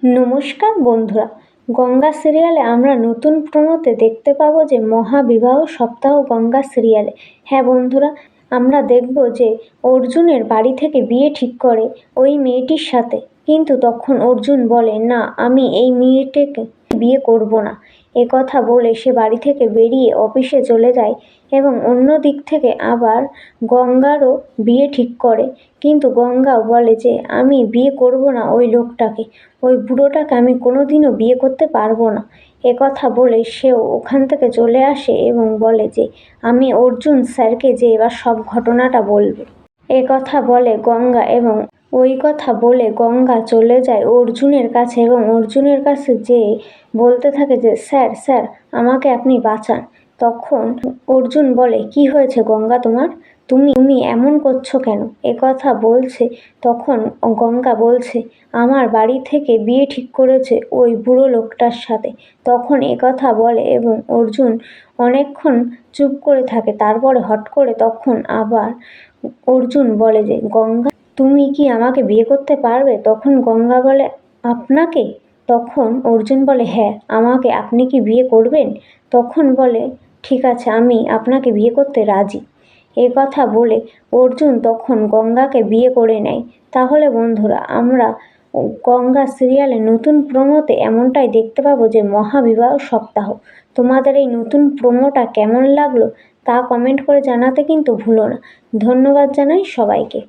নমস্কার বন্ধুরা, গঙ্গা সিরিয়ালে আমরা নতুন প্রোমোতে দেখতে পাবো যে মহাবিবাহ সপ্তাহ গঙ্গা সিরিয়ালে। হ্যাঁ বন্ধুরা, আমরা দেখব যে অর্জুনের বাড়ি থেকে বিয়ে ঠিক করে ওই মেয়েটির সাথে, কিন্তু তখন অর্জুন বলে না, আমি এই মেয়েটিকে বিয়ে করব না। কথা বলে সে বাড়ি থেকে বেরিয়ে অফিসে চলে যায় এবং অন্য দিক থেকে আবার গঙ্গারও বিয়ে ঠিক করে, কিন্তু গঙ্গাও বলে যে আমি বিয়ে করব না ওই লোকটাকে, ওই বুড়োটাকে আমি কোনোদিনও বিয়ে করতে পারবো না। কথা বলে সেও ওখান থেকে চলে আসে এবং বলে যে আমি অর্জুন স্যারকে যে এবার সব ঘটনাটা বলবো। কথা বলে গঙ্গা এবং ওই কথা বলে গঙ্গা চলে যায় অর্জুনের কাছে এবং অর্জুনের কাছে যেয়ে বলতে থাকে যে স্যার স্যার আমাকে আপনি বাঁচান। তখন অর্জুন বলে কি হয়েছে গঙ্গা তোমার, তুমি এমন করছো কেন? কথা বলছে তখন গঙ্গা বলছে আমার বাড়ি থেকে বিয়ে ঠিক করেছে ওই বুড়ো লোকটার সাথে। তখন কথা বলে এবং অর্জুন অনেকক্ষণ চুপ করে থাকে, তারপরে হট করে তখন আবার অর্জুন বলে যে গঙ্গা তুমি কি আমাকে বিয়ে করতে পারবে? তখন গঙ্গা বলে আপনাকে? তখন অর্জুন বলে হ্যাঁ আমাকে, আপনি কি বিয়ে করবেন? তখন বলে ঠিক আছে, আমি আপনাকে বিয়ে করতে রাজি। কথা বলে অর্জুন তখন গঙ্গাকে বিয়ে করে নেয়। তাহলে বন্ধুরা, আমরা গঙ্গা সিরিয়ালে নতুন প্রোমোতে এমনটাই দেখতে পাবো যে মহাবিবাহ সপ্তাহ। তোমাদের এই নতুন প্রোমোটা কেমন লাগলো তা কমেন্ট করে জানাতে কিন্তু ভুলো না। ধন্যবাদ জানাই সবাইকে।